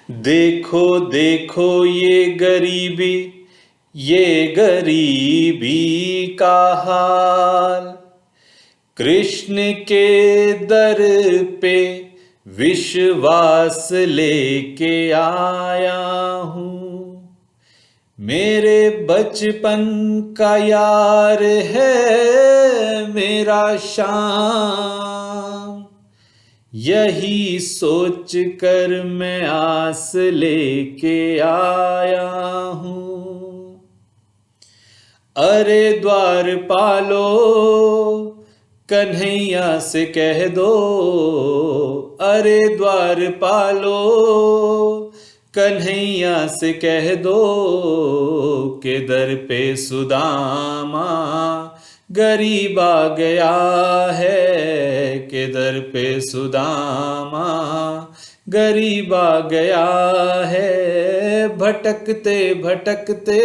देखो देखो ये गरीबी का हाल। कृष्ण के दर पे विश्वास लेके आया हूँ। मेरे बचपन का यार है मेरा श्याम। यही सोच कर मैं आस लेके आया हूँ। अरे द्वारपालो कन्हैया से कह दो, अरे द्वारपालो कन्हैया से कह दो के दर पे सुदामा गरीब आ गया है, के दर पे सुदामा गरीब आ गया है। भटकते भटकते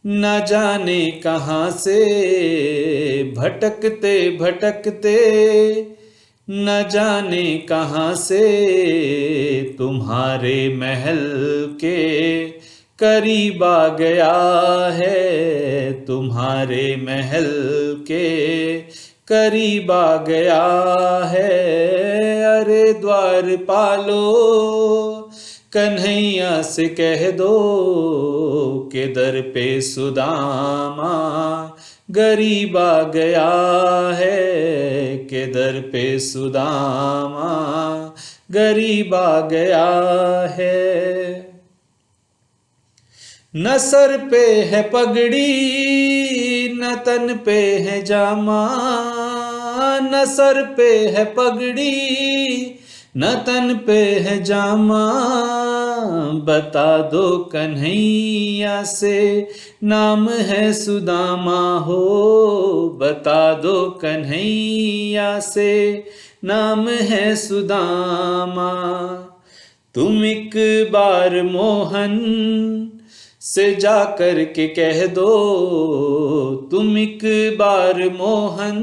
न जाने कहाँ से, भटकते भटकते न जाने कहाँ से तुम्हारे महल के करीब आ गया है, तुम्हारे महल के करीब आ गया है। अरे द्वारपालो कन्हैया से कह दो के दर पे सुदामा गरीब आ गया है, के दर पे सुदामा गरीब आ गया है। न सर पे है पगड़ी न तन पे है जामा, न सर पे है पगड़ी न तन पे है जामा। बता दो कन्हैया से नाम है सुदामा हो, बता दो कन्हैया से नाम है सुदामा। तुम एक बार मोहन से जा कर के कह दो, तुम एक बार मोहन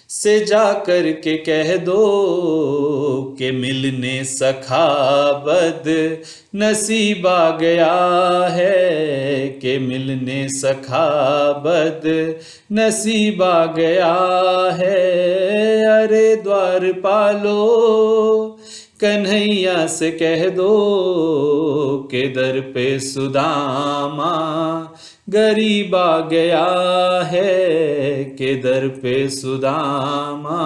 से जा कर के कह दो के मिलने सखा बद नसीब आ गया है, के मिलने सखा बद नसीब आ गया है। अरे द्वारपालो कन्हैया से कह दो के दर पे सुदामा गरीब आ गया है, के दर पे सुदामा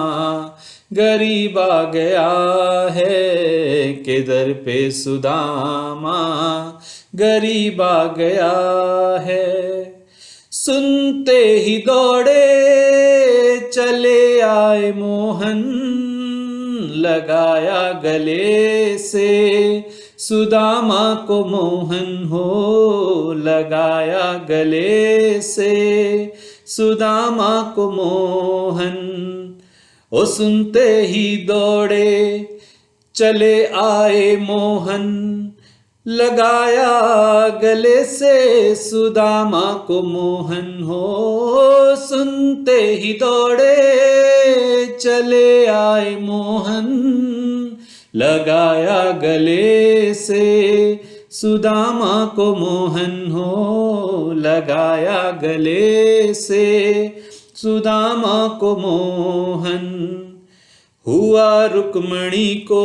गरीब आ गया है, के दर पे सुदामा गरीब आ गया है। सुनते ही दौड़े चले आए मोहन, लगाया गले से सुदामा को मोहन हो, लगाया गले से सुदामा को मोहन। ओ सुनते ही दौड़े चले आए मोहन, लगाया गले से सुदामा को मोहन हो। सुनते ही दौड़े चले आए मोहन, लगाया गले से सुदामा को मोहन हो, लगाया गले से सुदामा को मोहन। हुआ रुक्मणी को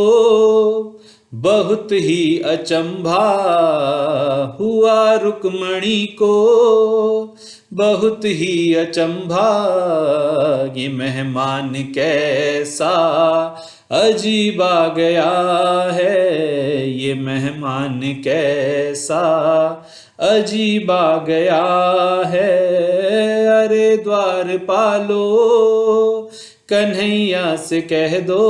बहुत ही अचंभा, हुआ रुक्मणी को बहुत ही अचंभा। ये मेहमान कैसा अजीब आ गया है, ये मेहमान कैसा अजीब आ गया है। अरे द्वारपालो कन्हैया से कह दो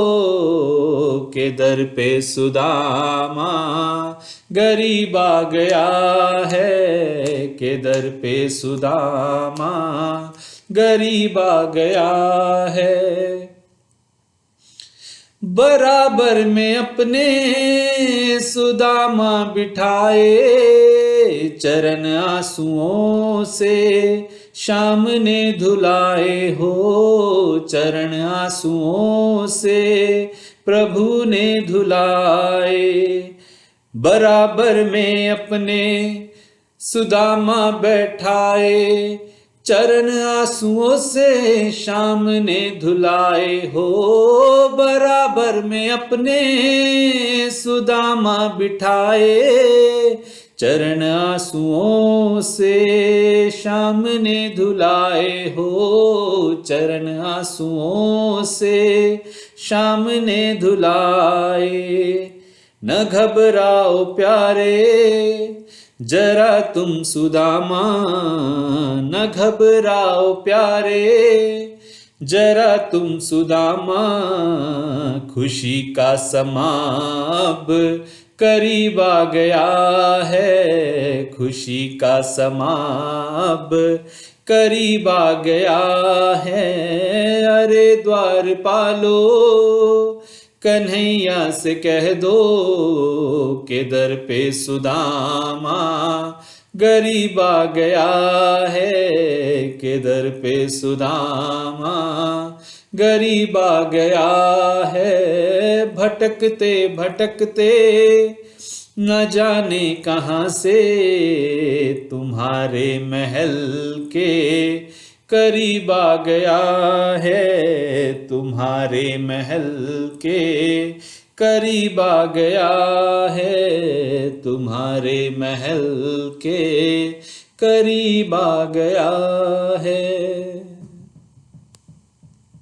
के दर पे सुदामा गरीब आ गया है, के दर पे सुदामा गरीब आ गया है। बराबर में अपने सुदामा बिठाए, चरण आंसुओं से श्याम ने धुलाए हो, चरण आंसुओं से प्रभु ने धुलाए। बराबर में अपने सुदामा बैठाए, चरण आंसुओं से शाम ने धुलाए हो। बराबर में अपने सुदामा बिठाए, चरण आंसुओं से शाम ने धुलाए हो। चरण आंसुओं से शाम ने धुलाए। न घबराओ प्यारे जरा तुम सुदामा, न घबराओ प्यारे जरा तुम सुदामा। खुशी का समा अब करीब आ गया है, खुशी का समा अब करीब आ गया है। अरे द्वारपालो कन्हैया से कह दो के दर पे सुदामा गरीब आ गया है, के दर पे सुदामा गरीब आ गया है। भटकते भटकते न जाने कहाँ से तुम्हारे महल के करीब आ गया है, तुम्हारे महल के करीब आ गया है, तुम्हारे महल के करीब आ गया है।